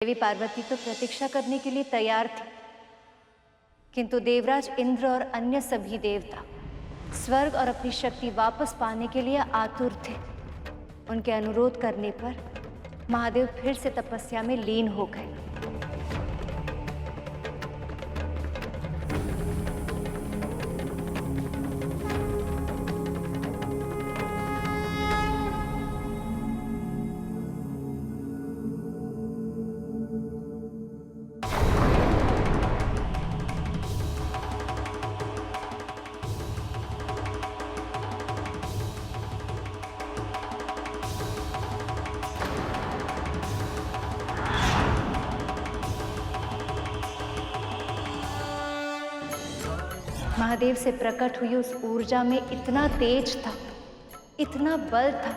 देवी पार्वती तो प्रतीक्षा करने के लिए तैयार थी, किंतु देवराज इंद्र और अन्य सभी देवता स्वर्ग और अपनी शक्ति वापस पाने के लिए आतुर थे। उनके अनुरोध करने पर महादेव फिर से तपस्या में लीन हो गए। महादेव से प्रकट हुई उस ऊर्जा में इतना तेज था, इतना बल था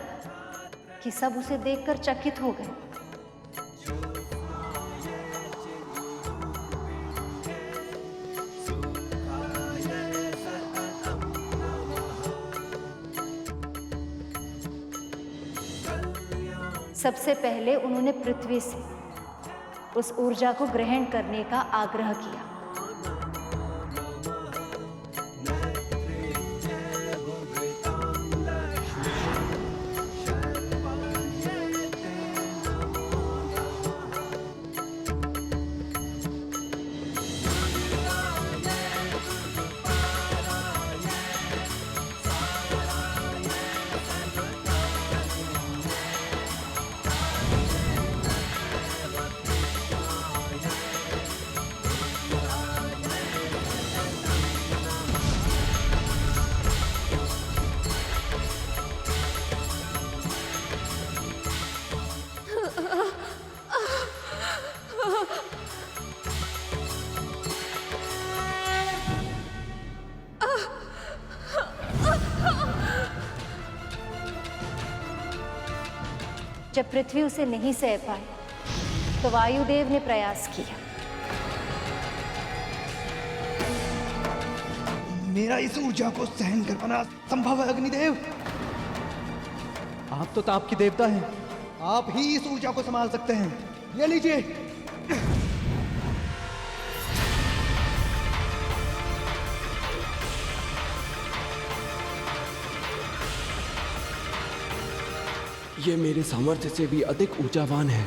कि सब उसे देखकर चकित हो गए। सबसे पहले उन्होंने पृथ्वी से उस ऊर्जा को ग्रहण करने का आग्रह किया। जब पृथ्वी उसे नहीं सह पाई तो वायुदेव ने प्रयास किया। मेरा इस ऊर्जा को सहन कर पाना संभव है अग्निदेव। आप तो ताप के देवता हैं। आप ही इस ऊर्जा को संभाल सकते हैं। ले लीजिए। ये मेरे सामर्थ्य से भी अधिक ऊर्जावान है।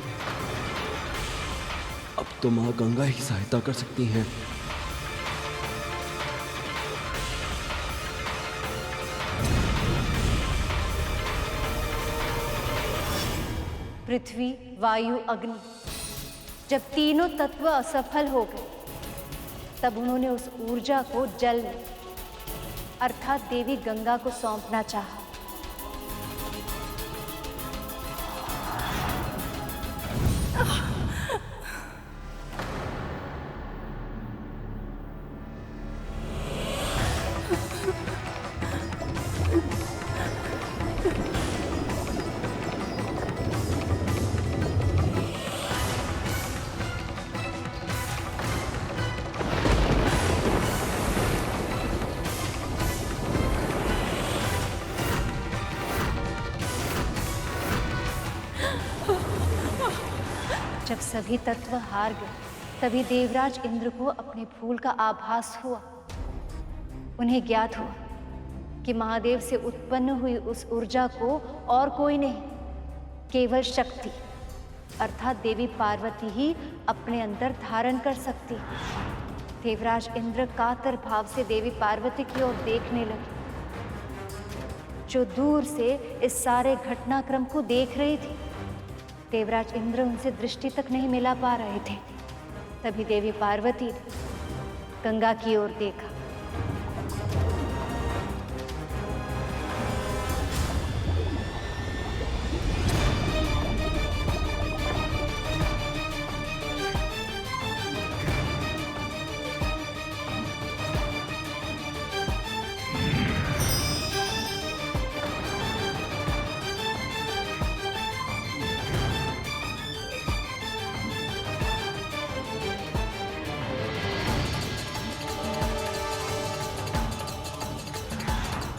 अब तो मां गंगा ही सहायता कर सकती हैं। पृथ्वी, वायु, अग्नि जब तीनों तत्व असफल हो गए तब उन्होंने उस ऊर्जा को जल में अर्थात देवी गंगा को सौंपना चाहा। जब सभी तत्व हार गए तभी देवराज इंद्र को अपने भूल का आभास हुआ। उन्हें ज्ञात हुआ कि महादेव से उत्पन्न हुई उस ऊर्जा को और कोई नहीं, केवल शक्ति अर्थात देवी पार्वती ही अपने अंदर धारण कर सकती। देवराज इंद्र कातर भाव से देवी पार्वती की ओर देखने लगे, जो दूर से इस सारे घटनाक्रम को देख रही थी। देवराज इंद्र उनसे दृष्टि तक नहीं मिला पा रहे थे। तभी देवी पार्वती ने गंगा की ओर देखा।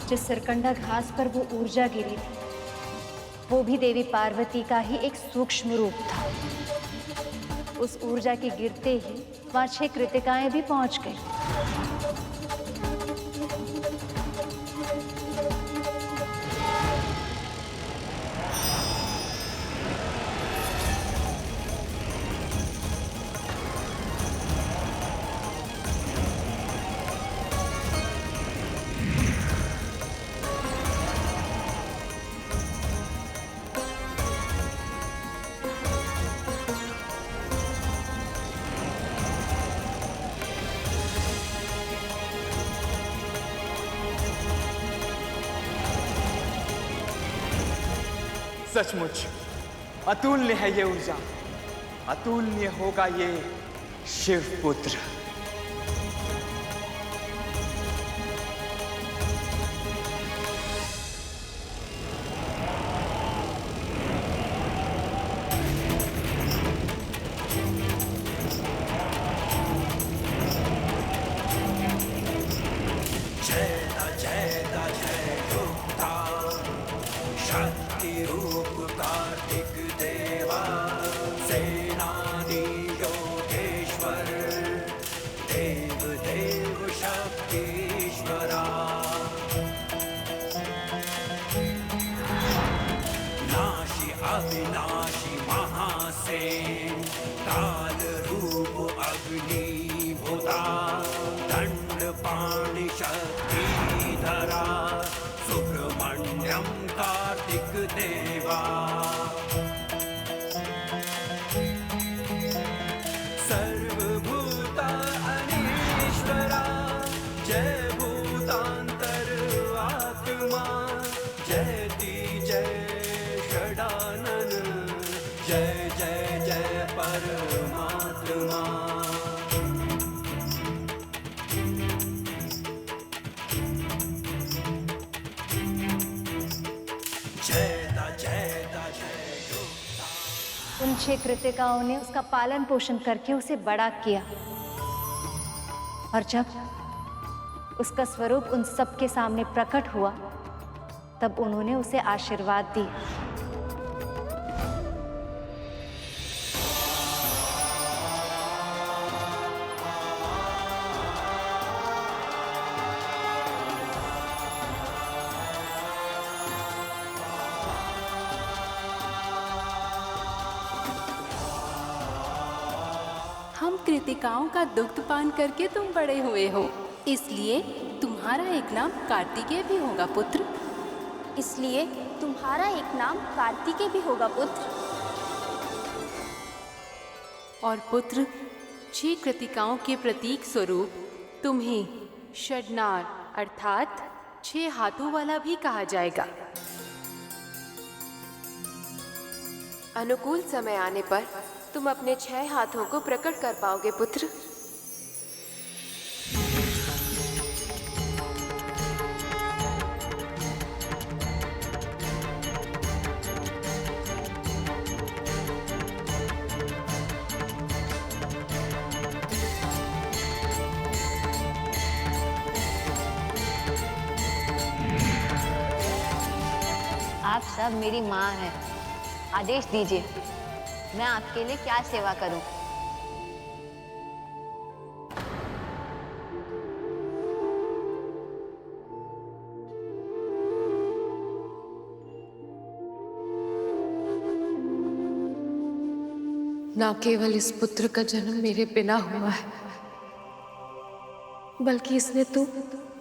जिस सरकंडा घास पर वो ऊर्जा गिरी थी वो भी देवी पार्वती का ही एक सूक्ष्म रूप था। उस ऊर्जा के गिरते ही वहां 6 कृतिकाएं भी पहुंच गई। सचमुच अतुल्य है ये ऊर्जा, अतुल्य होगा ये शिवपुत्र। अविनाशी महासेन काल रूप अग्नि भूता दंड पाणि शक्तिधरा सुब्रह्मण्यम कार्तिक देवा सर्वभूत अनीश्वरा जय भूतांतर आत्मा जयति जय षडानन जय जय जय परमात्मा। उन 6 कृतिकाओं ने उसका पालन पोषण करके उसे बड़ा किया, और जब उसका स्वरूप उन सबके सामने प्रकट हुआ तब उन्होंने उसे आशीर्वाद दिया। हम कृतिकाओं का दुग्ध पान करके तुम बड़े हुए हो, इसलिए तुम्हारा एक नाम कार्तिकेय भी होगा पुत्र। इसलिए तुम्हारा एक नाम कार्तिकेय भी होगा पुत्र। और पुत्र 6 कृतिकाओं के प्रतीक स्वरूप तुम्हें षडनार अर्थात 6 हाथों वाला भी कहा जाएगा। अनुकूल समय आने पर तुम अपने 6 हाथों को प्रकट कर पाओगे पुत्र। आप सब मेरी माँ हैं। आदेश दीजिए, मैं आपके लिए क्या सेवा करूं? ना केवल इस पुत्र का जन्म मेरे बिना हुआ है, बल्कि इसने तो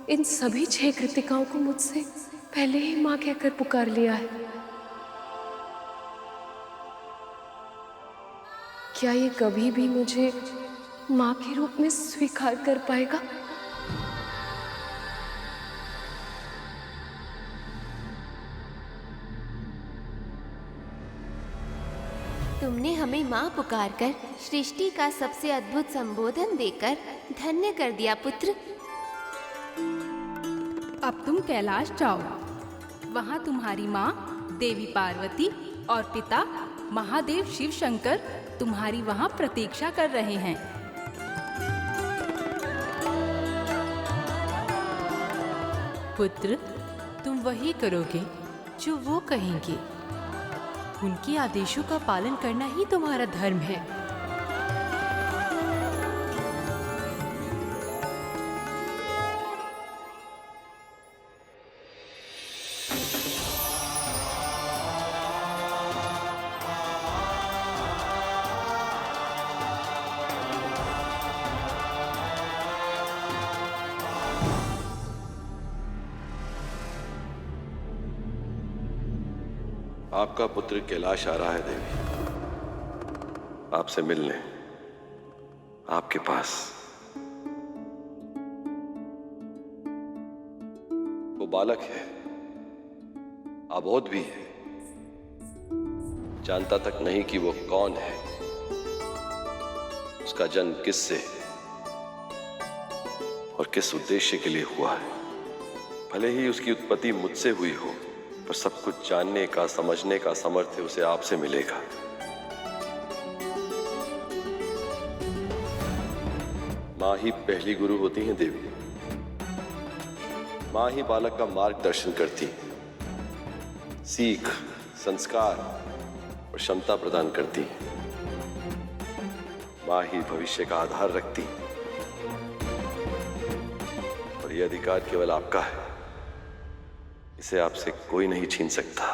इन सभी 6 कृतिकाओं को मुझसे पहले ही माँ कहकर पुकार लिया है। क्या ये कभी भी मुझे माँ के रूप में स्वीकार कर पाएगा? तुमने हमें माँ पुकारकर सृष्टि का सबसे अद्भुत संबोधन देकर धन्य कर दिया पुत्र। अब तुम कैलाश जाओ, वहाँ तुम्हारी माँ देवी पार्वती और पिता महादेव शिव शंकर तुम्हारी वहाँ प्रतीक्षा कर रहे हैं। पुत्र, तुम वही करोगे जो वो कहेंगे। उनके आदेशों का पालन करना ही तुम्हारा धर्म है। आपका पुत्र कैलाश आ रहा है देवी, आपसे मिलने आपके पास। वो बालक है, अबोध भी है, जानता तक नहीं कि वो कौन है, उसका जन्म किससे और किस उद्देश्य के लिए हुआ है। भले ही उसकी उत्पत्ति मुझसे हुई हो, पर सब कुछ जानने का, समझने का सामर्थ्य उसे आपसे मिलेगा। मां ही पहली गुरु होती हैं देवी। मां ही बालक का मार्गदर्शन करती, सीख, संस्कार और क्षमता प्रदान करती। मां ही भविष्य का आधार रखती, और यह अधिकार केवल आपका है, इसे आपसे कोई नहीं छीन सकता,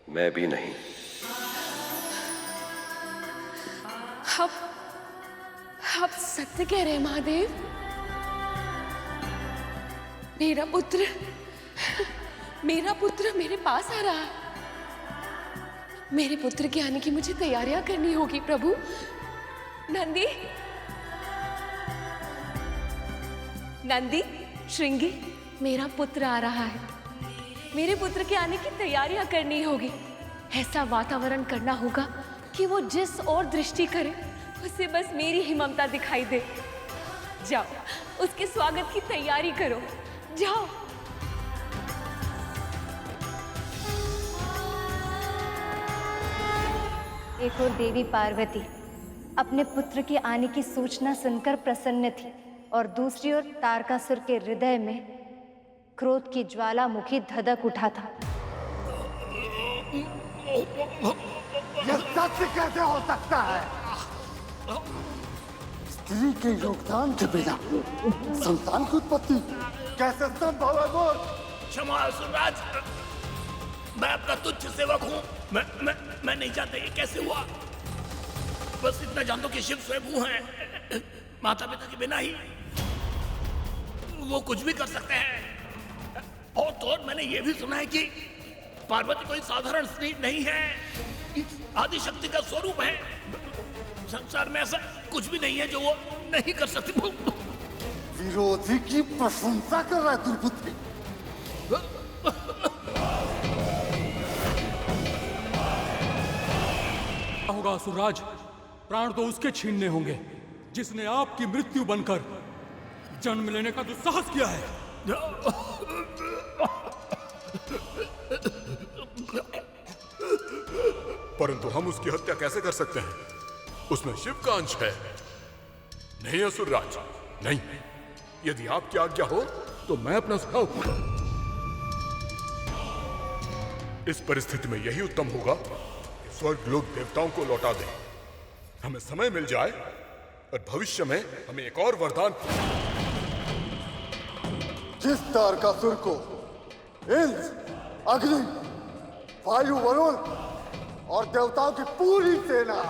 मैं भी नहीं। आप सत्य कह रहे हैं महादेव। मेरा पुत्र मेरे पास आ रहा है। मेरे पुत्र के आने की मुझे तैयारियां करनी होगी प्रभु। नंदी, श्रृंगी, मेरा पुत्र आ रहा है। मेरे पुत्र के आने की तैयारियां करनी होगी। ऐसा वातावरण करना होगा कि वो जिस ओर दृष्टि करे उसे बस मेरी ही ममता दिखाई दे। जाओ, उसके स्वागत की तैयारी करो, जाओ। एक और देवी पार्वती अपने पुत्र के आने की सूचना सुनकर प्रसन्न थी, और दूसरी ओर तारकासुर के हृदय में क्रोध की ज्वालामुखी धधक उठा था। यह सत्य कैसे हो सकता है? स्त्री के योगदान के बिना संतान की उत्पत्ति कैसे संभव है? बोल। क्षमा असुरराज, मैं आपका तुच्छ सेवक हूँ। मैं नहीं जानता ये कैसे हुआ। बस इतना जान दो कि शिव स्वयं हैं। माता पिता के बिना ही वो कुछ भी कर सकते हैं। और तो और मैंने ये भी सुना है कि पार्वती कोई साधारण स्त्री नहीं है, आदि शक्ति का स्वरूप है। संसार में ऐसा कुछ भी नहीं है जो वो नहीं कर सकती। विरोधी की प्रशंसा कर रहा है दुर्बुद्धि। होगा असुरराज, प्राण तो उसके छीनने होंगे जिसने आपकी मृत्यु बनकर जन्म लेने का दुस्साहस किया है। परंतु हम उसकी हत्या कैसे कर सकते हैं? उसमें शिव का अंश है। नहीं असुरराज, नहीं। यदि आपकी आज्ञा हो तो मैं अपना सुझाव दूंगा। इस परिस्थिति में यही उत्तम होगा कि स्वर्ग लोग देवताओं को लौटा दें। हमें समय मिल जाए और भविष्य में हमें एक और वरदान। जिस तारकासुर को इंद्र, अग्नि, वायु, वरुण और देवताओं की पूरी सेना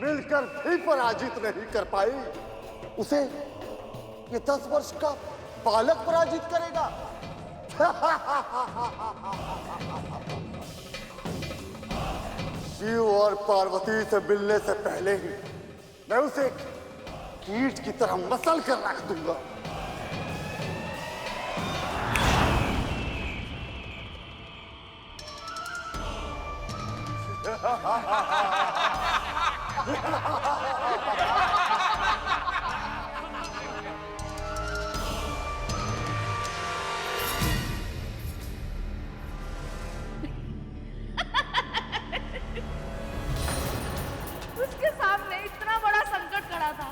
मिलकर भी पराजित नहीं कर पाई, उसे ये 10 वर्ष का बालक पराजित करेगा। शिव और पार्वती से मिलने से पहले ही मैं उसे कीट की तरह मसल कर रख दूंगा। उसके सामने इतना बड़ा संकट खड़ा था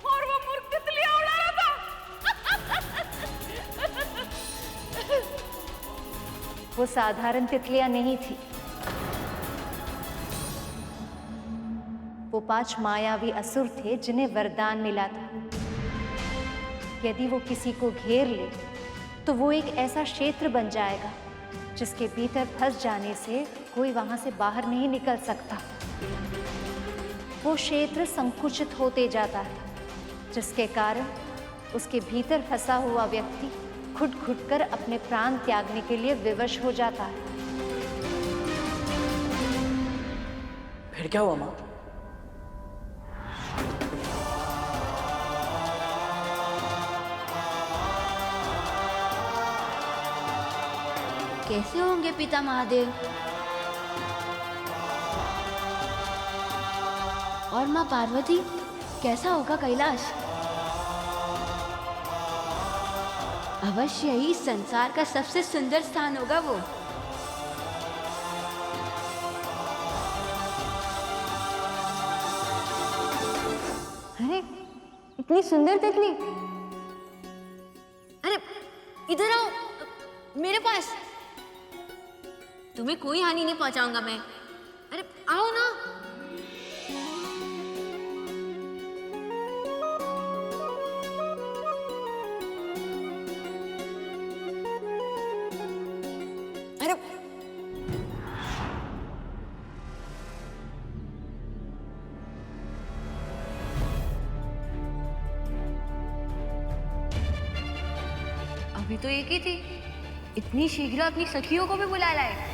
और वो मूर्ख तितलियां उड़ा रहा था। वो साधारण तितलियां नहीं थी, वो 5 मायावी असुर थे जिन्हें वरदान मिला था। यदि वो किसी को घेर ले तो वो एक ऐसा क्षेत्र बन जाएगा जिसके भीतर फंस जाने से कोई वहां से बाहर नहीं निकल सकता। वो क्षेत्र संकुचित होते जाता है, जिसके कारण उसके भीतर फंसा हुआ व्यक्ति घुट-घुट कर अपने प्राण त्यागने के लिए विवश हो जाता है। फिर क्या हुआ माँ? कैसे होंगे पिता महादेव? और माँ पार्वती, कैसा होगा कैलाश? अवश्य ही संसार का सबसे सुंदर स्थान होगा वो। अरे इतनी सुंदर तितली, अरे इधर आओ मेरे पास, तुम्हें कोई हानि नहीं पहुंचाऊंगा मैं। अरे आओ ना। अरे अभी तो एक ही थी, इतनी शीघ्र अपनी सखियों को भी बुला लाए।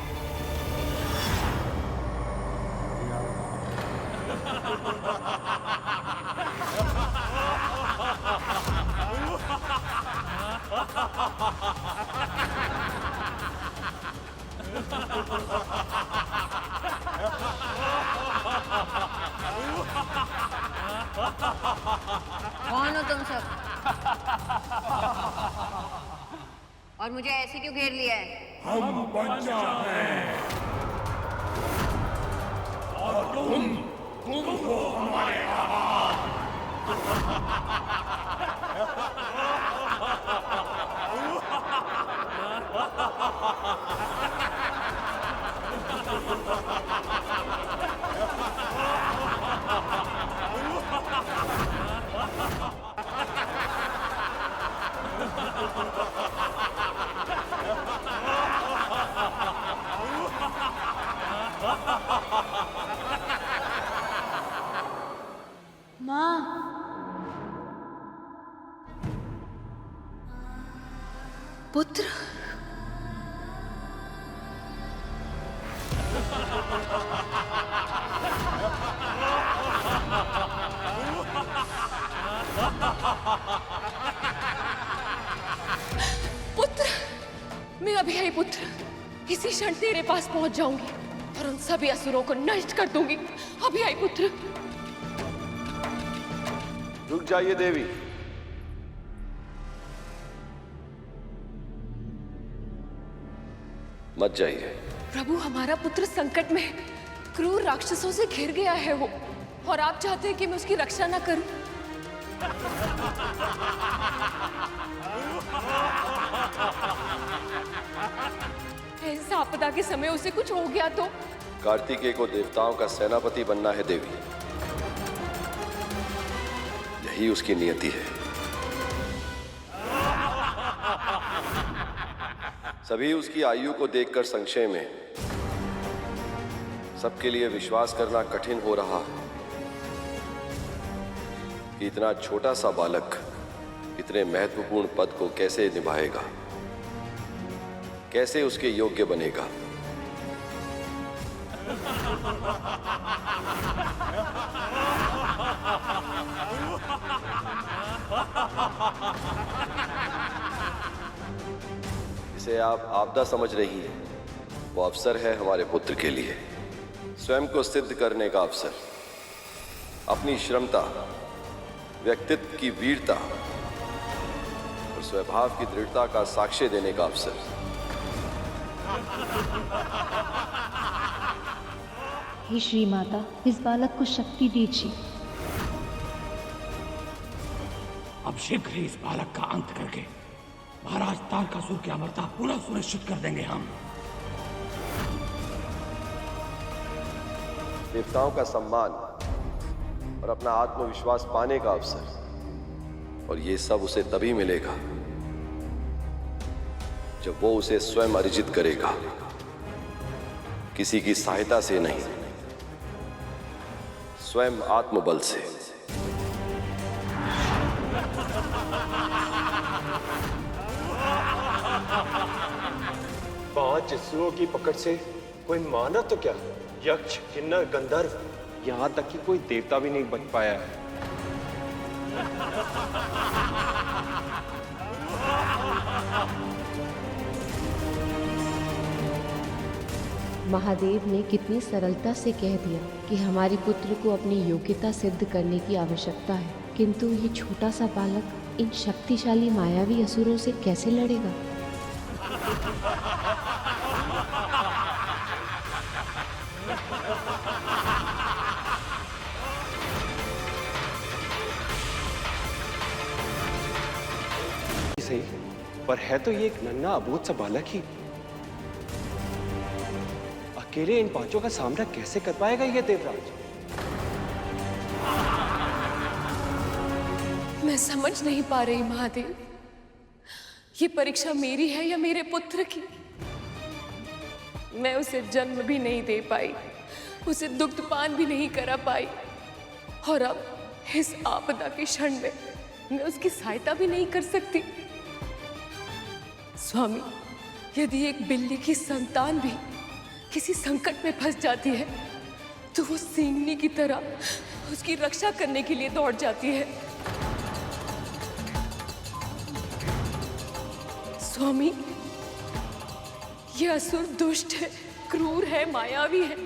कौन हो तुम सब? और मुझे ऐसे क्यों घेर लिया है? हम बच्चा हैं और तुम हो हमारे आहार। माँ, पुत्र, पुत्र, मैं अभी आई पुत्र, इसी क्षण तेरे पास पहुंच जाऊंगी और उन सभी असुरों को नष्ट कर दूंगी। अभी आई पुत्र। रुक जाइए देवी। मत जाइए। प्रभु, हमारा पुत्र संकट में है, क्रूर राक्षसों से घिर गया है वो, और आप चाहते हैं कि मैं उसकी रक्षा ना करूं? ऐसा आपदा के समय उसे कुछ हो गया तो? कार्तिकेय को देवताओं का सेनापति बनना है देवी, यही उसकी नियति है। सभी उसकी आयु को देखकर संशय में, सबके लिए विश्वास करना कठिन हो रहा है कि इतना छोटा सा बालक इतने महत्वपूर्ण पद को कैसे निभाएगा, कैसे उसके योग्य बनेगा। इसे आप आपदा समझ रही हैं, वो अवसर है हमारे पुत्र के लिए स्वयं को सिद्ध करने का अवसर, अपनी श्रमता, व्यक्तित्व की वीरता और स्वभाव की दृढ़ता का साक्ष्य देने का अवसर। हे श्री माता, इस बालक को शक्ति दीजिए। अब शीघ्र ही इस बालक का अंत करके महाराज तारकासुर की अमरता पुनः सुनिश्चित कर देंगे हम। देवताओं का सम्मान और अपना आत्मविश्वास पाने का अवसर, और ये सब उसे तभी मिलेगा जब वो उसे स्वयं अर्जित करेगा, किसी की सहायता से नहीं, स्वयं आत्मबल से। पांच असुरों की पकड़ से कोई माना तो क्या, यक्ष, किन्नर, गंधर्व यहाँ तक कि कोई देवता भी नहीं बच पाया है। महादेव ने कितनी सरलता से कह दिया कि हमारे पुत्र को अपनी योग्यता सिद्ध करने की आवश्यकता है, किंतु ये छोटा सा बालक इन शक्तिशाली मायावी असुरों से कैसे लड़ेगा? सही, पर है तो ये एक नन्हा अबोध सा बालक ही। अकेले इन पांचों का सामना कैसे कर पाएगा ये देवराज? मैं समझ नहीं पा रही महादेव, ये परीक्षा मेरी है या मेरे पुत्र की? मैं उसे जन्म भी नहीं दे पाई, उसे दुग्धपान भी नहीं करा पाई, और अब इस आपदा के क्षण में मैं उसकी सहायता भी नहीं कर सकती। स्वामी, यदि एक बिल्ली की संतान भी किसी संकट में फंस जाती है तो वो सींगनी की तरह उसकी रक्षा करने के लिए दौड़ जाती है। स्वामी, यह असुर दुष्ट है, क्रूर है, मायावी है।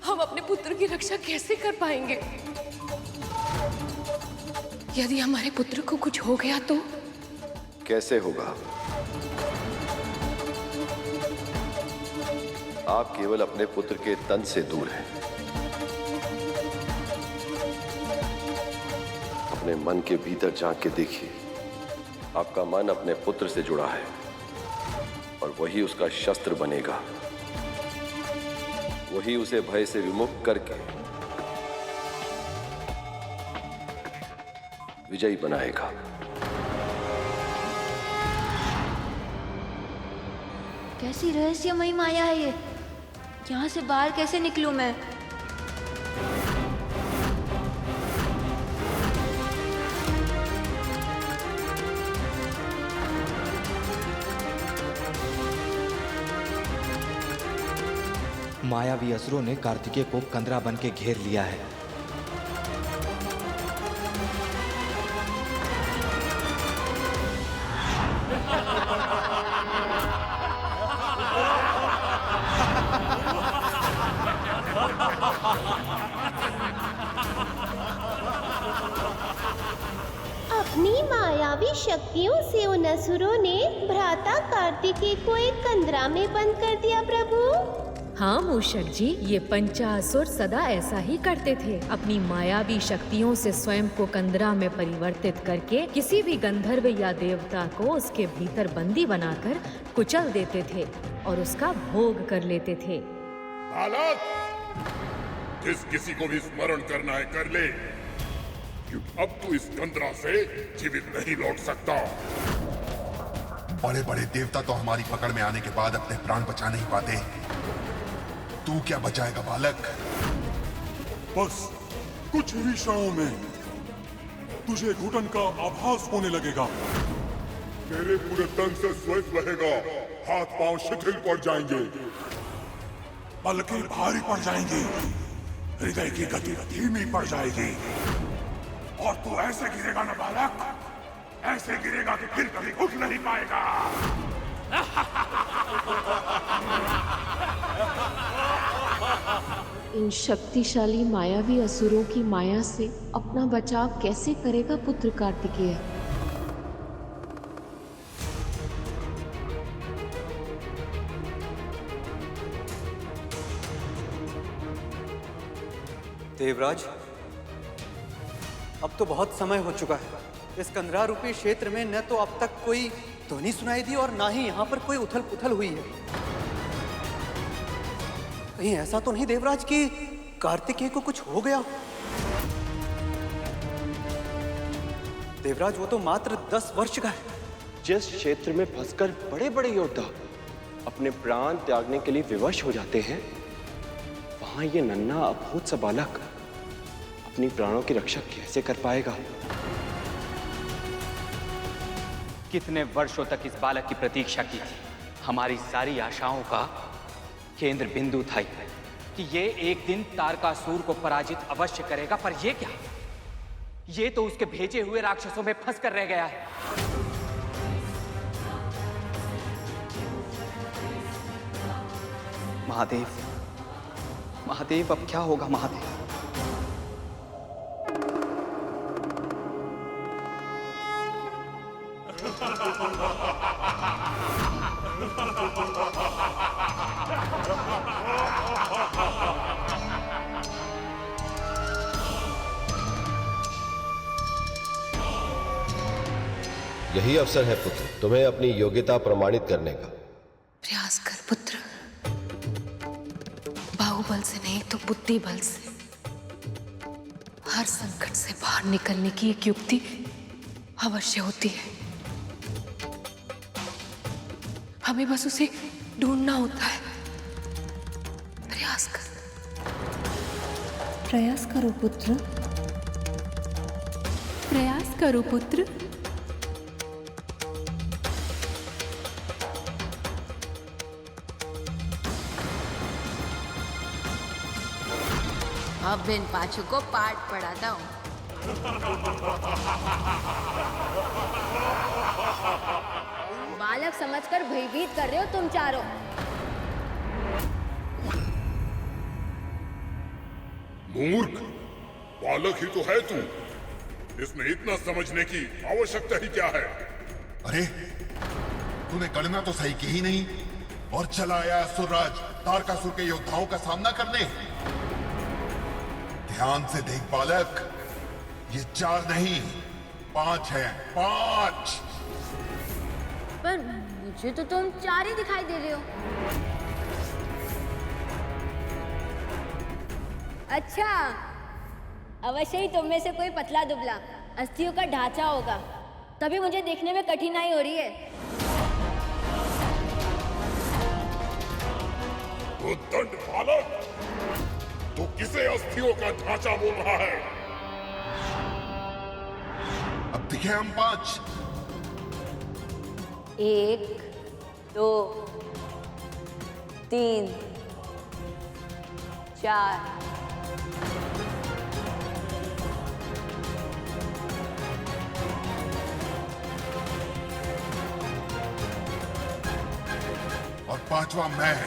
हम अपने पुत्र की रक्षा कैसे कर पाएंगे? यदि हमारे पुत्र को कुछ हो गया तो? कैसे होगा? आप केवल अपने पुत्र के तन से दूर हैं। अपने मन के भीतर झांक के देखिए, आपका मन अपने पुत्र से जुड़ा है और वही उसका शस्त्र बनेगा। वही उसे भय से विमुक्त करके विजयी बनाएगा। कैसी रहस्यमयी माया है ये? यहाँ से बाहर कैसे निकलूं मैं? मायावी असुरों ने कार्तिकेय को कंदरा बन के घेर लिया है। अपनी मायावी शक्तियों से उन असुरों ने भ्राता कार्तिकेय को एक कंदरा में बंद कर दिया प्रभु। हाँ मूषक जी, ये पंचासुर सदा ऐसा ही करते थे। अपनी मायावी शक्तियों से स्वयं को कंदरा में परिवर्तित करके किसी भी गंधर्व या देवता को उसके भीतर बंदी बनाकर कुचल देते थे और उसका भोग कर लेते थे। बालक, जिस किसी को भी स्मरण करना है कर ले, क्योंकि अब तू इस कंदरा से जीवित नहीं लौट सकता। बड़े बड़े देवता तो हमारी पकड़ में आने के बाद अपने प्राण बचा नहीं पाते, तू क्या बचाएगा बालक? बस कुछ ही क्षणों में तुझे घुटन का आभास होने लगेगा। तेरे पूरे तन से स्वेद बहेगा, हाथ पांव शिथिल पड़ जाएंगे, पलकें भारी पड़ जाएंगी, हृदय की गति धीमी पड़ जाएगी, और तू ऐसे गिरेगा ना बालक, ऐसे गिरेगा कि फिर कभी उठ नहीं पाएगा। इन शक्तिशाली मायावी असुरों की माया से अपना बचाव कैसे करेगा पुत्र कार्तिकेय? देवराज, अब तो बहुत समय हो चुका है। इस कंदरा रूपी क्षेत्र में न तो अब तक कोई ध्वनि सुनाई दी और ना ही यहाँ पर कोई उथल पुथल हुई है। कहीं ऐसा तो नहीं देवराज कि कार्तिकेय को कुछ हो गया? देवराज, वो तो मात्र 10 वर्ष का है। जिस क्षेत्र में फंसकर बड़े बड़े योद्धा अपने प्राण त्यागने के लिए विवश हो जाते हैं, वहां ये नन्हा अबोध सा बालक अपनी प्राणों की रक्षा कैसे कर पाएगा? कितने वर्षों तक इस बालक की प्रतीक्षा की थी। हमारी सारी आशाओं का केंद्र बिंदु था। कि ये एक दिन तारकासुर को पराजित अवश्य करेगा, पर ये क्या? ये तो उसके भेजे हुए राक्षसों में फंस कर रह गया है। महादेव, महादेव, अब क्या होगा महादेव? यही अवसर है पुत्र, तुम्हें अपनी योग्यता प्रमाणित करने का। प्रयास कर पुत्र, बाहुबल से नहीं तो बुद्धि बल से हर संकट से बाहर निकलने की एक युक्ति अवश्य होती है। हमें बस उसे ढूंढना होता है। प्रयास कर। प्रयास करो पुत्र, प्रयास करो पुत्र। अब इन पाछू को पाठ पढ़ाता हूँ। बालक समझकर भयभीत कर रहे हो तुम चारों। मूर्ख, बालक ही तो है तू। इसमें इतना समझने की आवश्यकता ही क्या है? अरे तूने गणना तो सही की ही नहीं और चला आया असुरराज तारकासुर के योद्धाओं का सामना करने। ध्यान से देख बालक, ये 4 नहीं 5 है, 5। पर मुझे तो तुम 4 ही दिखाई दे रहे हो। अच्छा, अवश्य ही तुम में से कोई पतला दुबला अस्थियों का ढांचा होगा, तभी मुझे देखने में कठिनाई हो रही है। उद्दंड बालक, तू किसे अस्थियों का ढांचा बोल रहा है? अब दिखे हम 5। 1 2 3 4 और 5वां मैं।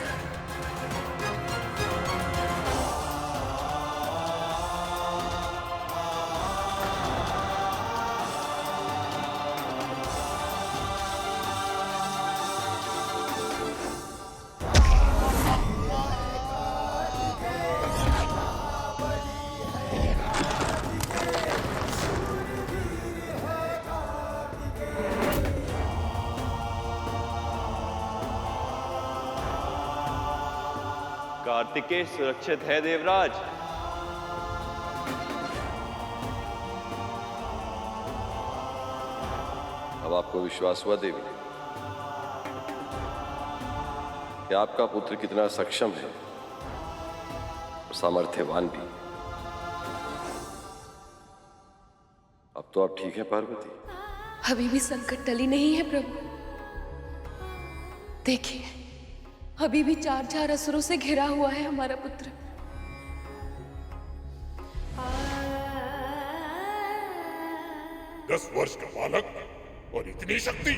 कार्तिकेय सुरक्षित है देवराज। अब आपको विश्वास हुआ देवी कि आपका पुत्र कितना सक्षम है और सामर्थ्यवान भी। अब तो आप ठीक है पार्वती? अभी भी संकट टली नहीं है प्रभु। देखिए, अभी भी 4 असुरों से घिरा हुआ है हमारा पुत्र। दस वर्ष का बालक और इतनी शक्ति।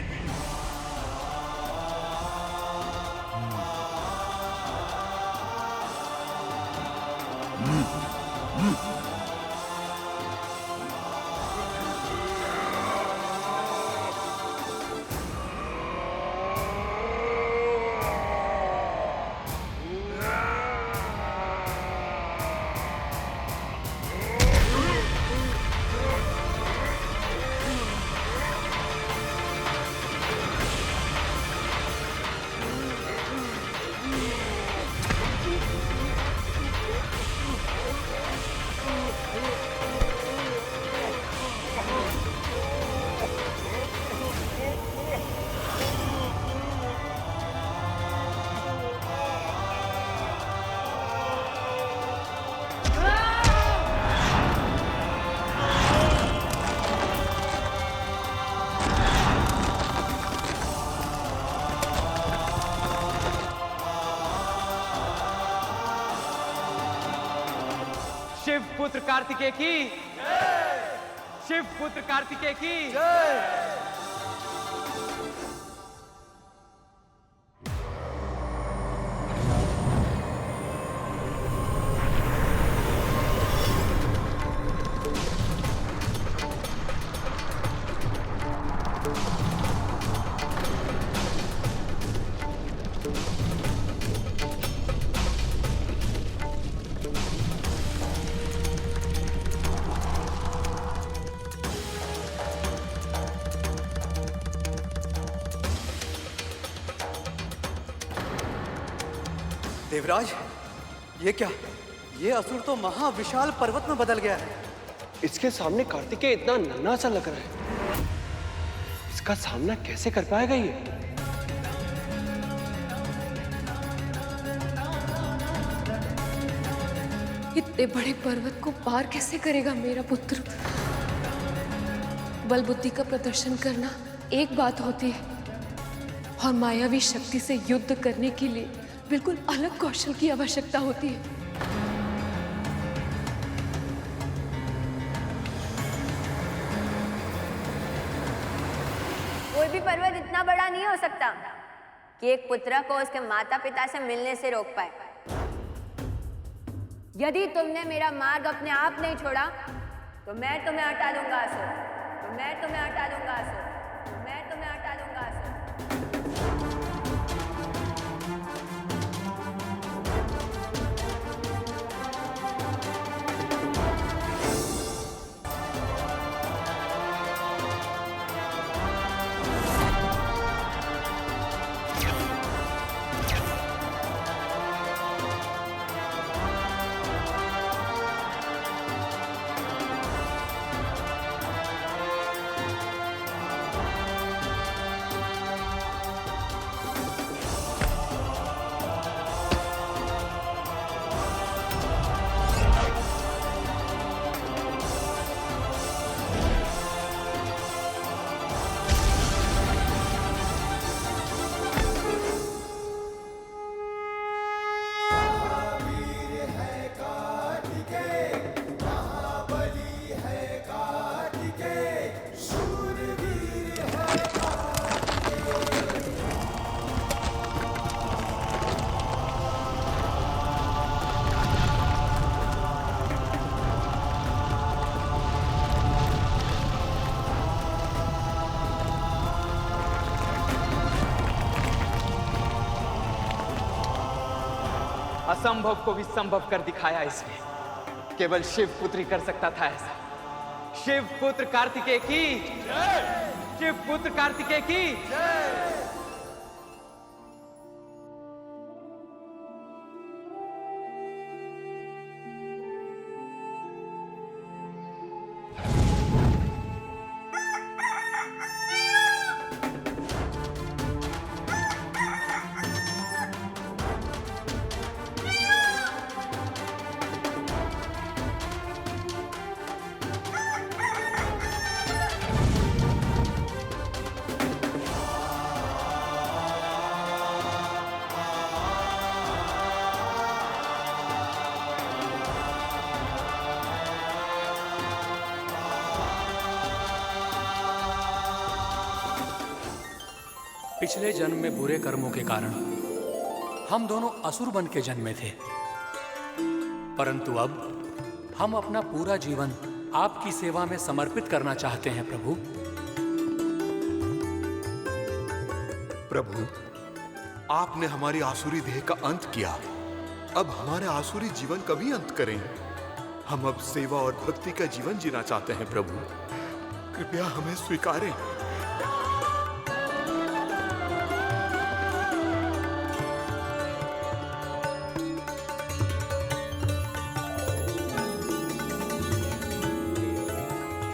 पुत्र कार्तिकेय की शिव पुत्र कार्तिकेय की देवराज, ये क्या? ये असुर तो महाविशाल पर्वत में बदल गया है। इसके सामने कार्तिकेय इतना नन्हा सा लग रहा है। इसका सामना कैसे कर पाएगा ये? इतने बड़े पर्वत को पार कैसे करेगा मेरा पुत्र? बल बुद्धि का प्रदर्शन करना एक बात होती है और मायावी शक्ति से युद्ध करने के लिए बिल्कुल अलग कौशल की आवश्यकता होती है। कोई भी पर्वत इतना बड़ा नहीं हो सकता कि एक पुत्र को उसके माता पिता से मिलने से रोक पाए। यदि तुमने मेरा मार्ग अपने आप नहीं छोड़ा तो मैं तुम्हें हटा दूंगा असुर, तो मैं तुम्हें हटा दूंगा असुर, तो मैं तुम्हें हटा दूंगा असुर। असंभव को भी संभव कर दिखाया इसने। केवल शिव पुत्र ही कर सकता था ऐसा। शिव पुत्र कार्तिकेय की शिव पुत्र कार्तिकेय की पिछले जन्म में बुरे कर्मों के कारण हम दोनों असुर बन के जन्मे थे, परंतु अब हम अपना पूरा जीवन आपकी सेवा में समर्पित करना चाहते हैं प्रभु। प्रभु, आपने हमारी आसुरी देह का अंत किया, अब हमारे आसुरी जीवन कभी अंत करें। हम अब सेवा और भक्ति का जीवन जीना चाहते हैं प्रभु, कृपया हमें स्वीकारें।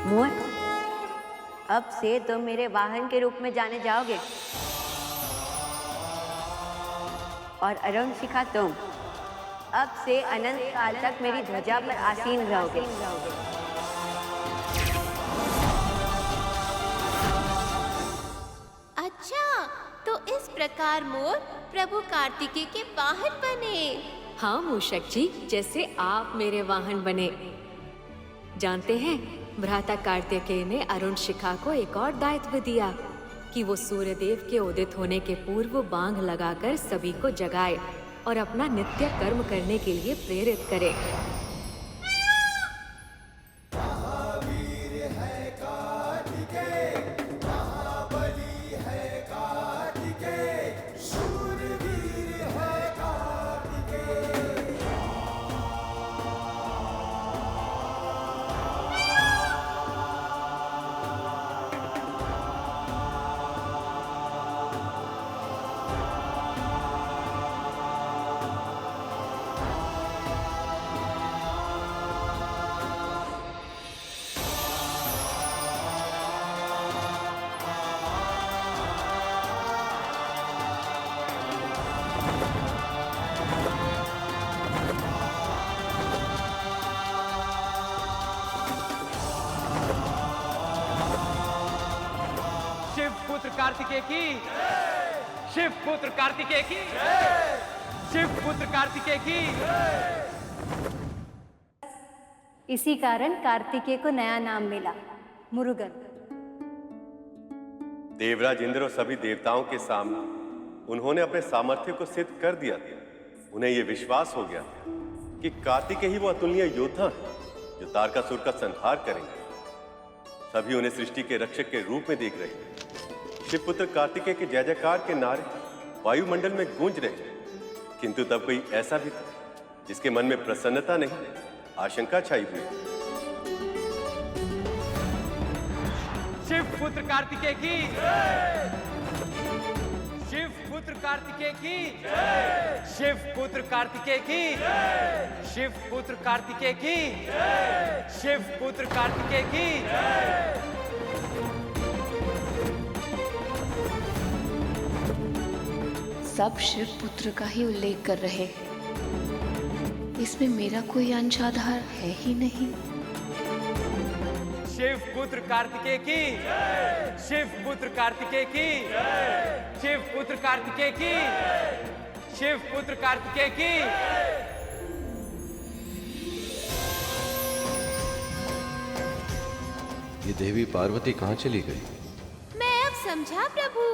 मोर, अब से तुम मेरे वाहन के रूप में जाने जाओगे और अरुण शिखा तुम अब से अनंत काल तक मेरी ध्वजा पर आसीन रहोगे। अच्छा, तो इस प्रकार मोर प्रभु कार्तिकेय के वाहन बने। हाँ मूषक जी, जैसे आप मेरे वाहन बने। जानते हैं, भ्राता कार्तिकेय ने अरुण शिखा को एक और दायित्व दिया कि वो सूर्य देव के उदित होने के पूर्व बांग लगाकर सभी को जगाए और अपना नित्य कर्म करने के लिए प्रेरित करे। कार्तिकेय की, शिव पुत्र कार्तिकेय की, शिव पुत्र कार्तिकेय की। इसी कारण कार्तिकेय को नया नाम मिला, मुरुगन। देवराज इंद्र और सभी देवताओं के सामने उन्होंने अपने सामर्थ्य को सिद्ध कर दिया था। उन्हें यह विश्वास हो गया कि कार्तिकेय ही वो अतुलनीय योद्धा है जो तारकासुर का संहार करेंगे। सभी उन्हें सृष्टि के रक्षक के रूप में देख रहे हैं। शिवपुत्र कार्तिकेय के जय जयकार के नारे वायुमंडल में गूंज रहे, किंतु तब कोई ऐसा भी था जिसके मन में प्रसन्नता नहीं, आशंका छाई हुई। शिवपुत्र कार्तिकेय की, शिवपुत्र कार्तिकेय की, शिवपुत्र कार्तिकेय की, शिवपुत्र कार्तिकेय की, शिवपुत्र कार्तिकेय की। सब शिव पुत्र का ही उल्लेख कर रहे हैं। इसमें मेरा कोई अंश आधार है ही नहीं। शिवपुत्र कार्तिकेय की, शिवपुत्र कार्तिकेय की, शिवपुत्र कार्तिकेय की, शिवपुत्र कार्तिकेय की। ये देवी पार्वती कहाँ चली गई? मैं अब समझा प्रभु,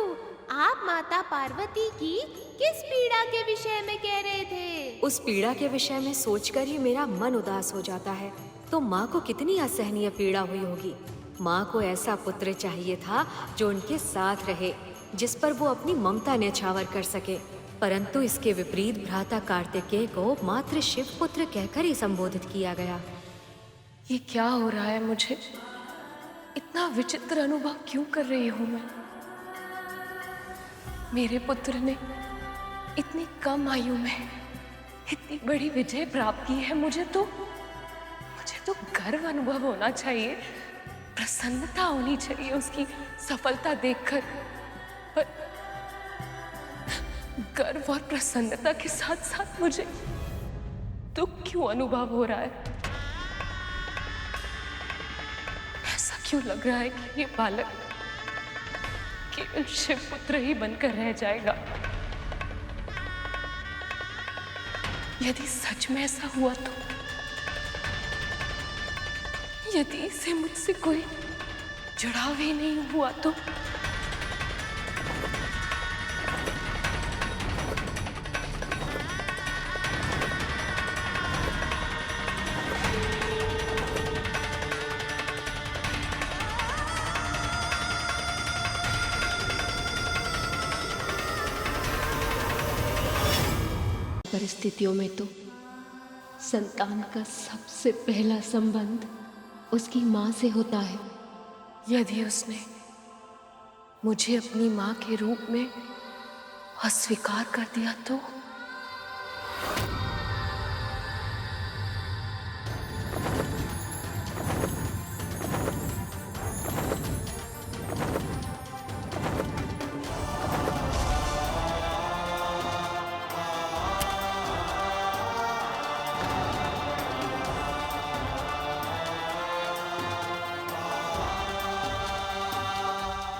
आप माता पार्वती की किस पीड़ा के विषय में कह रहे थे? उस पीड़ा के विषय में सोचकर ही मेरा मन उदास हो जाता है। तो माँ को कितनी असहनीय पीड़ा हुई होगी। माँ को ऐसा पुत्र चाहिए था जो उनके साथ रहे, जिस पर वो अपनी ममता न्यौछावर कर सके। परंतु इसके विपरीत भ्राता कार्तिकेय को मात्र शिव पुत्र कहकर ही संबोधित किया गया। ये क्या हो रहा है मुझे? इतना विचित्र अनुभव क्यों कर रही हूँ मैं? मेरे पुत्र ने इतनी कम आयु में इतनी बड़ी विजय प्राप्त की है। मुझे तो गर्व अनुभव होना चाहिए, प्रसन्नता होनी चाहिए उसकी सफलता देखकर। पर गर्व और प्रसन्नता के साथ साथ मुझे दुख क्यों अनुभव हो रहा है? ऐसा क्यों लग रहा है कि ये बालक केवल शिव पुत्र ही बनकर रह जाएगा? यदि सच में ऐसा हुआ तो, यदि इसे मुझसे कोई जुड़ाव ही नहीं हुआ तो, परिस्थितियों में तो संतान का सबसे पहला संबंध उसकी माँ से होता है। यदि उसने मुझे अपनी माँ के रूप में अस्वीकार कर दिया तो?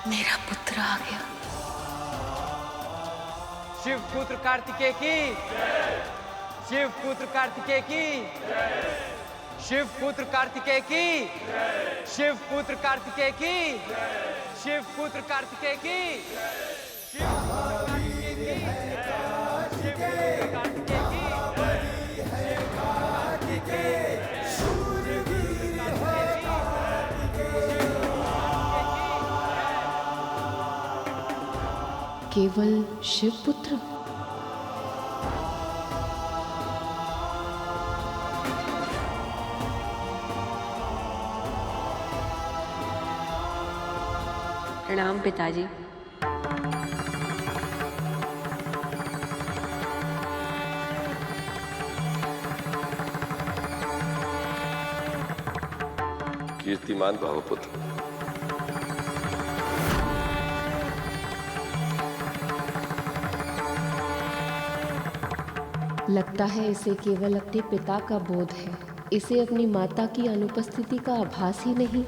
मेरा पुत्र आ गया। शिवपुत्र कार्तिकेय की, शिवपुत्र कार्तिकेय की, शिव पुत्र कार्तिकेय की, शिव पुत्र कार्तिकेय की, शिव पुत्र कार्तिकेय की, शिव पुत्र कार्तिकेय की, शिव पुत्र कार्तिकेय की, केवल शिवपुत्र? प्रणाम पिताजी। कीर्तिमान भव पुत्र। लगता है इसे केवल अपने पिता का बोध है, इसे अपनी माता की अनुपस्थिति का आभास ही नहीं।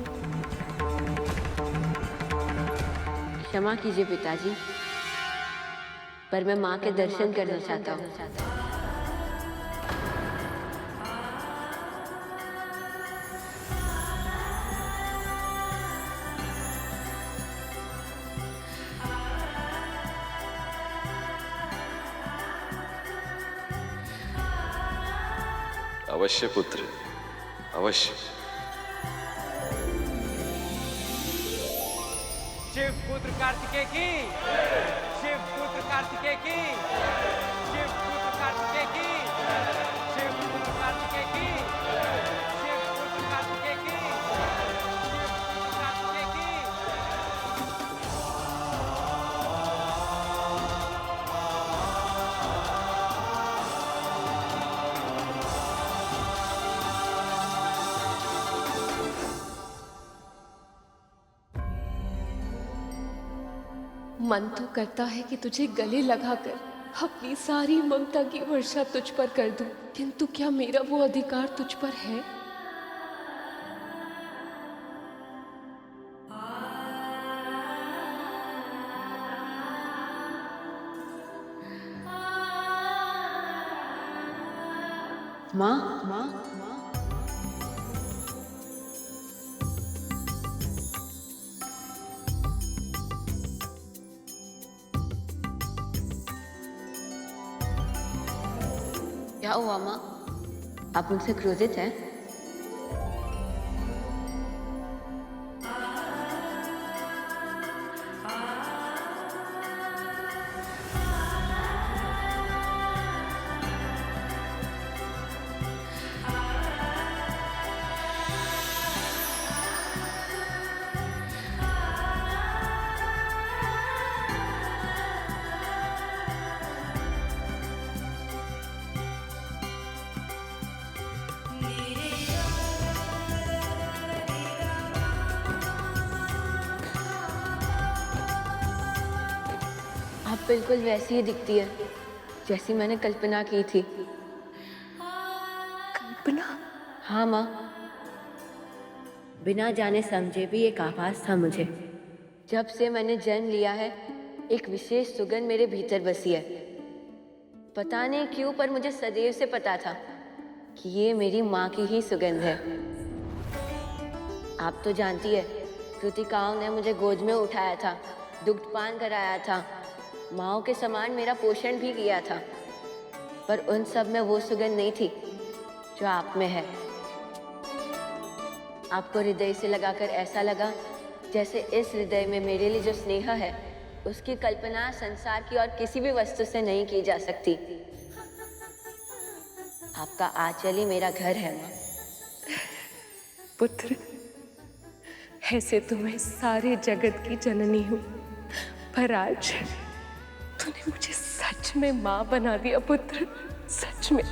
क्षमा कीजिए पिताजी, पर मैं माँ के दर्शन करना चाहता हूँ। अवश्य पुत्र, अवश्य। शिव पुत्र कार्तिकेय की, शिव पुत्र कार्तिकेय की, शिव पुत्र कार्तिकेय की, शिव पुत्र कार्तिकेय की, शिव पुत्र कार्तिकेय की, शिव पुत्र कार्तिकेय की। मन तो करता है कि तुझे गले लगाकर अपनी सारी ममता की वर्षा तुझ पर कर दूं, किंतु क्या मेरा वो अधिकार तुझ पर है? माँ, क्या हुआ माँ? आप उनसे क्रोधित हैं? आप बिल्कुल वैसी ही दिखती है जैसी मैंने कल्पना की थी। कल्पना? हाँ माँ, बिना जाने समझे भी एक आभास था मुझे। जब से मैंने जन्म लिया है, एक विशेष सुगंध मेरे भीतर बसी है। पता नहीं क्यों, पर मुझे सदैव से पता था कि ये मेरी माँ की ही सुगंध है। आप तो जानती है, कृतिकाओं ने मुझे गोद में उठाया था, दुग्धपान कराया था, माँओं के समान मेरा पोषण भी किया था, पर उन सब में वो सुगंध नहीं थी जो आप में है। आपको हृदय से लगाकर ऐसा लगा जैसे इस हृदय में मेरे लिए जो स्नेह है, उसकी कल्पना संसार की और किसी भी वस्तु से नहीं की जा सकती। आपका आंचल ही मेरा घर है माँ। पुत्र, ऐसे तो मैं सारे जगत की जननी हूँ, पर आज तूने मुझे सच में माँ बना दिया पुत्र, सच में।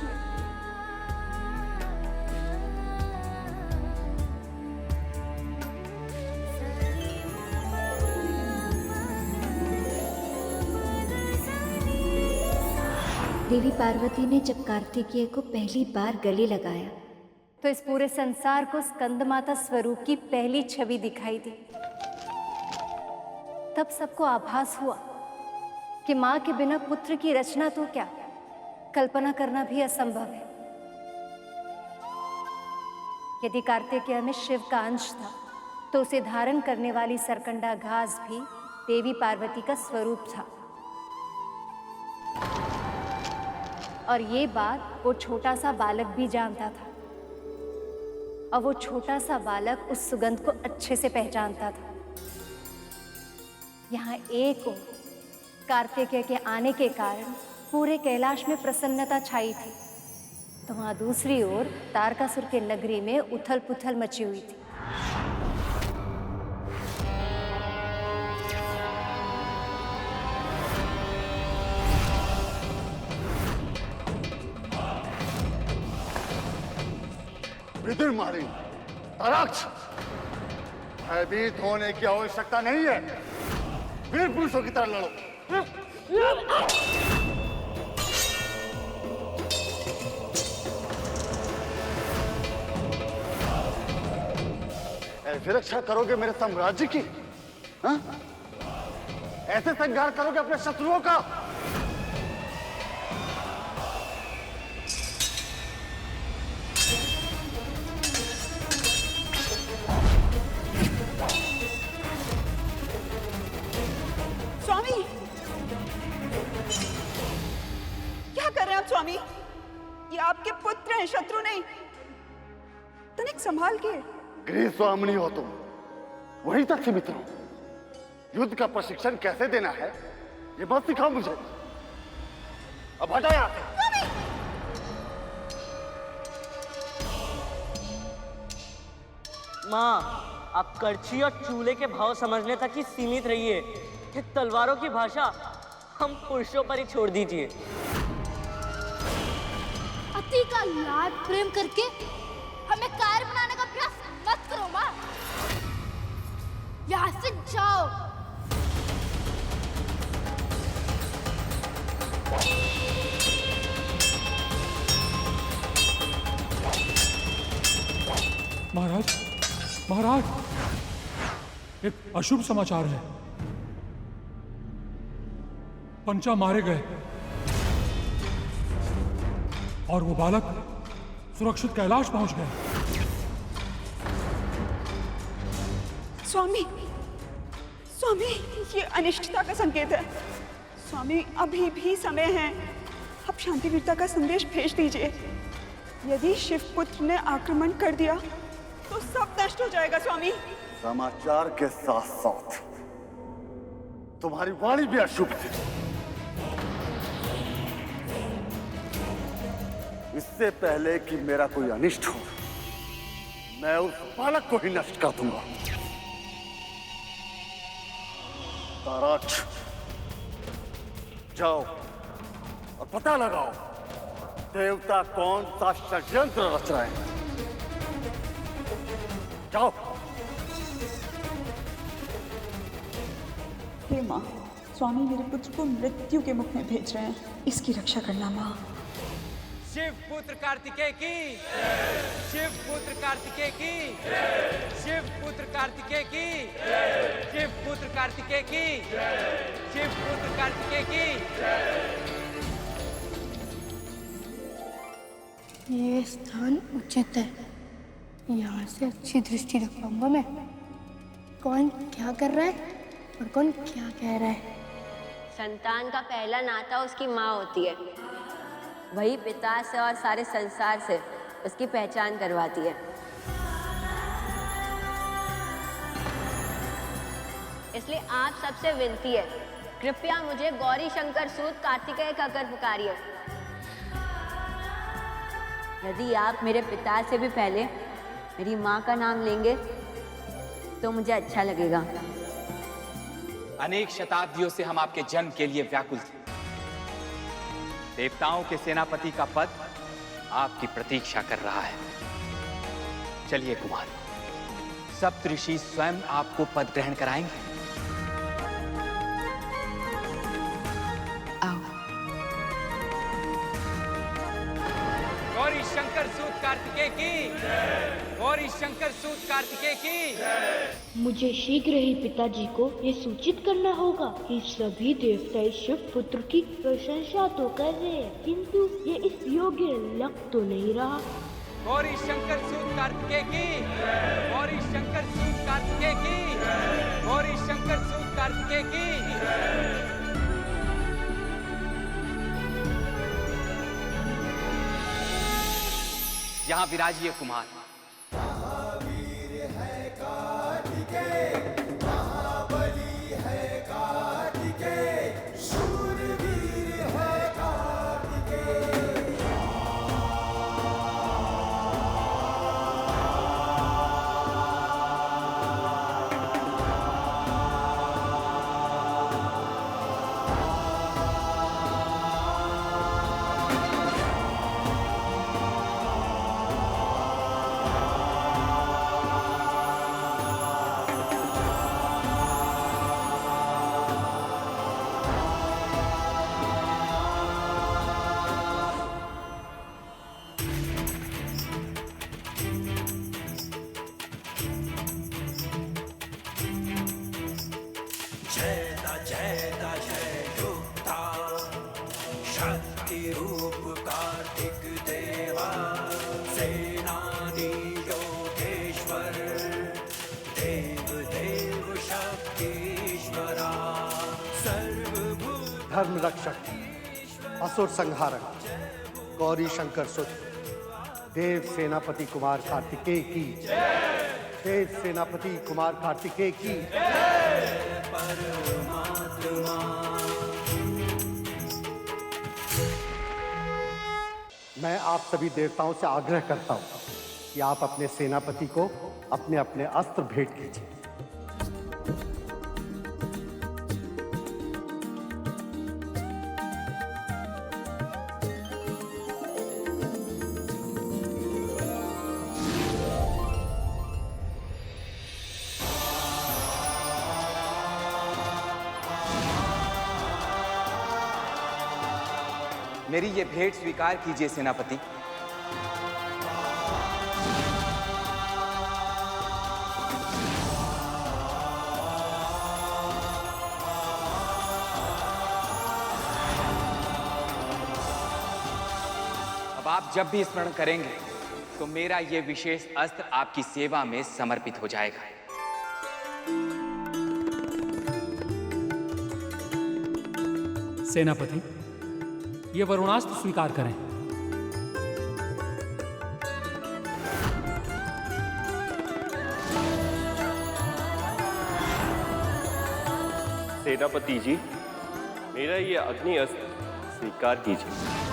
देवी पार्वती ने जब कार्तिकेय को पहली बार गले लगाया तो इस पूरे संसार को स्कंद माता स्वरूप की पहली छवि दिखाई दी। तब सबको आभास हुआ कि माँ के बिना पुत्र की रचना तो क्या, कल्पना करना भी असंभव है। यदि कार्तिकेय में शिव का अंश था तो उसे धारण करने वाली सरकंडा घास भी देवी पार्वती का स्वरूप था। और ये बात वो छोटा सा बालक भी जानता था, और वो छोटा सा बालक उस सुगंध को अच्छे से पहचानता था। यहाँ एक ओर कार्तिकेय के आने के कारण पूरे कैलाश में प्रसन्नता छाई थी, तो वहाँ दूसरी ओर तारकासुर के नगरी में उथल पुथल मची हुई थी। विदुरमारी, ताराक्ष, भयभीत होने की आवश्यकता नहीं है। वीर पुरुषों की तरह लड़ो। ऐसे रक्षा करोगे मेरे साम्राज्य की? हाँ? ऐसे संहार करोगे अपने शत्रुओं का? स्वामी, क्या कर रहे हैं आप स्वामी? ये आपके पुत्र हैं, शत्रु नहीं। तनिक संभाल के। गृह स्वामिनी हो तुम, वहीं तक सीमित रहो। युद्ध का प्रशिक्षण कैसे देना है ये मत सिखाओ मुझे। अब हटा यहाँ से। माँ, आप करछी और चूल्हे के भाव समझने तक ही सीमित रहिए। ये तलवारों की भाषा हम पुरुषों पर ही छोड़ दीजिए। अति का लाड प्रेम करके हमें कायर बनाने का प्रयास मत करो माँ। यहाँ से जाओ। महाराज, महाराज, एक अशुभ समाचार है। पंचा मारे गए और वो बालक सुरक्षित कैलाश पहुंच गए। स्वामी, स्वामी, ये अनिष्टता का संकेत है। स्वामी, अभी भी समय है। आप शांति वीरता का संदेश भेज दीजिए। यदि शिवपुत्र ने आक्रमण कर दिया तो सब नष्ट हो जाएगा स्वामी। समाचार के साथ साथ तुम्हारी वाणी भी अशुभ थी। इससे पहले कि मेरा कोई अनिष्ट हो, मैं उस बालक को ही नष्ट कर दूंगा। ताराक्ष, जाओ और पता लगाओ देवता कौन सा षड्यंत्र रच रहे हैं। जाओ। हे माँ, स्वामी मेरे पुत्र को मृत्यु के मुख में भेज रहे हैं। इसकी रक्षा करना माँ। शिव पुत्र कार्तिकेय की, शिव पुत्र कार्तिकेय की, शिव पुत्र कार्तिकेय की, शिव पुत्र कार्तिकेय की, शिव पुत्र कार्तिकेय की। ये स्थान उचित है, यहाँ से अच्छी दृष्टि रख पाऊंगा मैं। कौन क्या कर रहा है और कौन क्या कह रहा है। संतान का पहला नाता उसकी माँ होती है। वही पिता से और सारे संसार से उसकी पहचान करवाती है। इसलिए आप सबसे विनती है, कृपया मुझे गौरी शंकर सूत कार्तिकेय कहकर पुकारिए। यदि आप मेरे पिता से भी पहले मेरी माँ का नाम लेंगे तो मुझे अच्छा लगेगा। अनेक शताब्दियों से हम आपके जन्म के लिए व्याकुल थे। देवताओं के सेनापति का पद आपकी प्रतीक्षा कर रहा है। चलिए कुमार, सप्तऋषि स्वयं आपको पद ग्रहण कराएंगे। गौरी शंकर सूत कार्तिकेय की, गौरी शंकर सूत कार्तिकेय की। मुझे शीघ्र ही पिताजी को ये सूचित करना होगा कि सभी देवता इस शिव पुत्र की प्रशंसा तो कर रहे हैं, किंतु ये इस योग्य लग तो नहीं रहा। गौरी शंकर सूत कार्तिकेय की, गौरी शंकर सूत कार्तिकेय की, गौरी शंकर सूत कार्तिकेय की। यहाँ विराजिए कुमार। धर्म रक्षक, असुर संहारक, गौरी शंकर सुत, देव सेनापति कुमार कार्तिकेय की, देव सेनापति कुमार कार्तिकेय की। मैं आप सभी देवताओं से आग्रह करता हूं कि आप अपने सेनापति को अपने अपने अस्त्र भेंट कीजिए। मेरी ये भेंट स्वीकार कीजिए सेनापति। अब आप जब भी स्मरण करेंगे तो मेरा ये विशेष अस्त्र आपकी सेवा में समर्पित हो जाएगा। सेनापति, ये वरुणास्त्र स्वीकार करें। सेनापति जी, मेरा ये अग्नि अस्त्र स्वीकार कीजिए।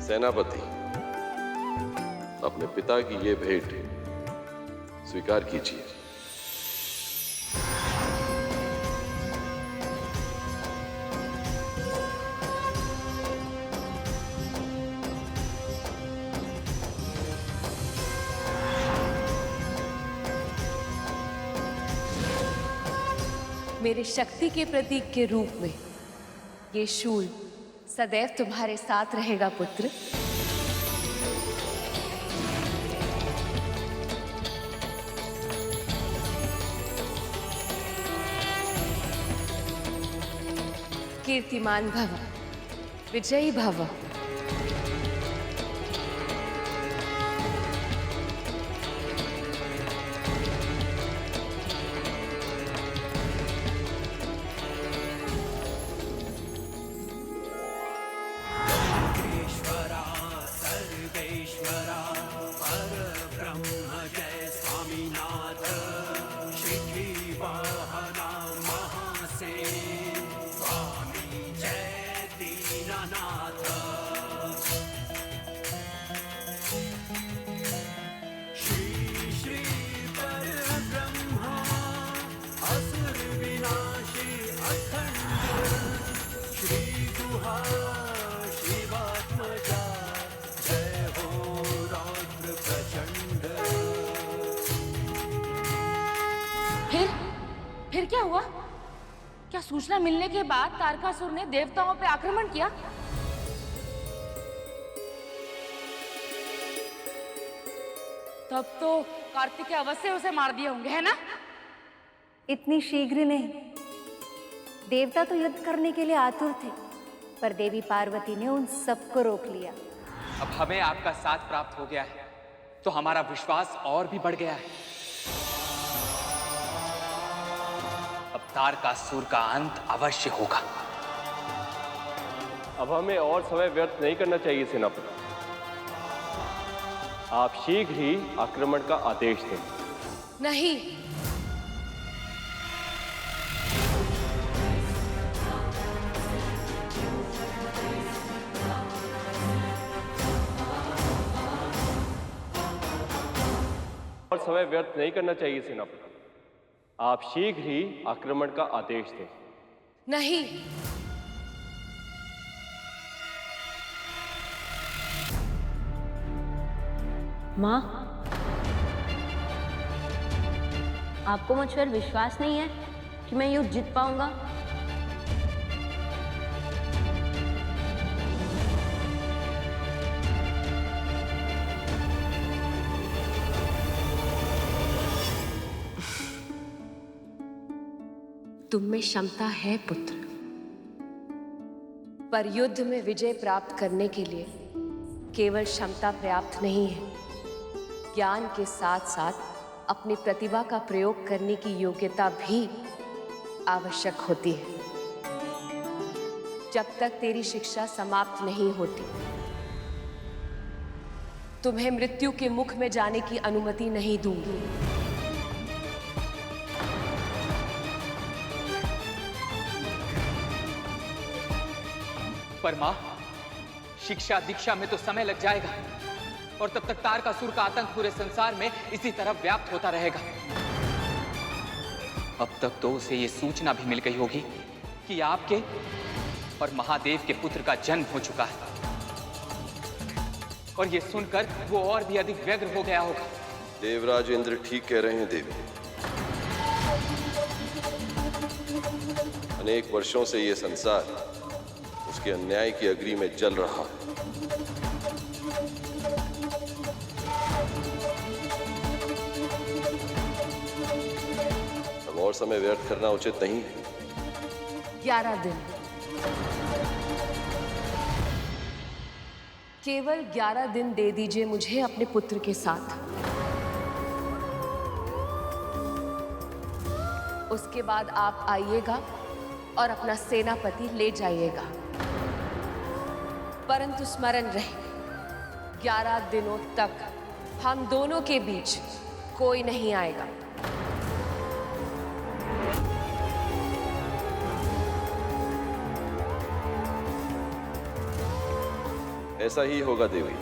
सेनापति, अपने पिता की ये भेंट स्वीकार कीजिए। मेरे शक्ति के प्रतीक के रूप में ये शूल सदैव तुम्हारे साथ रहेगा पुत्र। कीर्तिमान भव, विजयी भव। सूचना मिलने के बाद तारकासुर ने देवताओं पे आक्रमण किया। तब तो कार्तिकेय अवश्य उसे मार दिए होंगे, है ना? इतनी शीघ्र नहीं। देवता तो युद्ध करने के लिए आतुर थे, पर देवी पार्वती ने उन सबको रोक लिया। अब हमें आपका साथ प्राप्त हो गया है, तो हमारा विश्वास और भी बढ़ गया है। अब तारकासुर का अंत अवश्य होगा। अब हमें और समय व्यर्थ नहीं करना चाहिए सेनापति। आप शीघ्र ही आक्रमण का आदेश दें। नहीं, और समय व्यर्थ नहीं करना चाहिए सेनापति। आप शीघ्र ही आक्रमण का आदेश दें। नहीं, माँ, आपको मुझ पर विश्वास नहीं है कि मैं युद्ध जीत पाऊंगा? तुम में क्षमता है पुत्र, पर युद्ध में विजय प्राप्त करने के लिए केवल क्षमता पर्याप्त नहीं है। ज्ञान के साथ साथ अपनी प्रतिभा का प्रयोग करने की योग्यता भी आवश्यक होती है। जब तक तेरी शिक्षा समाप्त नहीं होती, तुम्हें मृत्यु के मुख में जाने की अनुमति नहीं दूंगी। पर मां, शिक्षा दीक्षा में तो समय लग जाएगा, और तब तक तारकासुर का आतंक पूरे संसार में इसी तरह व्याप्त होता रहेगा। अब तक तो उसे ये सूचना भी मिल गई होगी कि आपके और महादेव के पुत्र का जन्म हो चुका है, और ये सुनकर वो और भी अधिक व्यग्र हो गया होगा। देवराज इंद्र ठीक कह रहे हैं देवी। अनेक वर्षों से ये संसार उसके अन्याय की अग्नि में जल रहा है। अब और समय व्यर्थ करना उचित नहीं है। 11 दिन, केवल 11 दिन दे दीजिए मुझे अपने पुत्र के साथ। उसके बाद आप आइएगा और अपना सेनापति ले जाइएगा। परंतु स्मरण रहे, 11 दिनों तक हम दोनों के बीच कोई नहीं आएगा। ऐसा ही होगा देवी।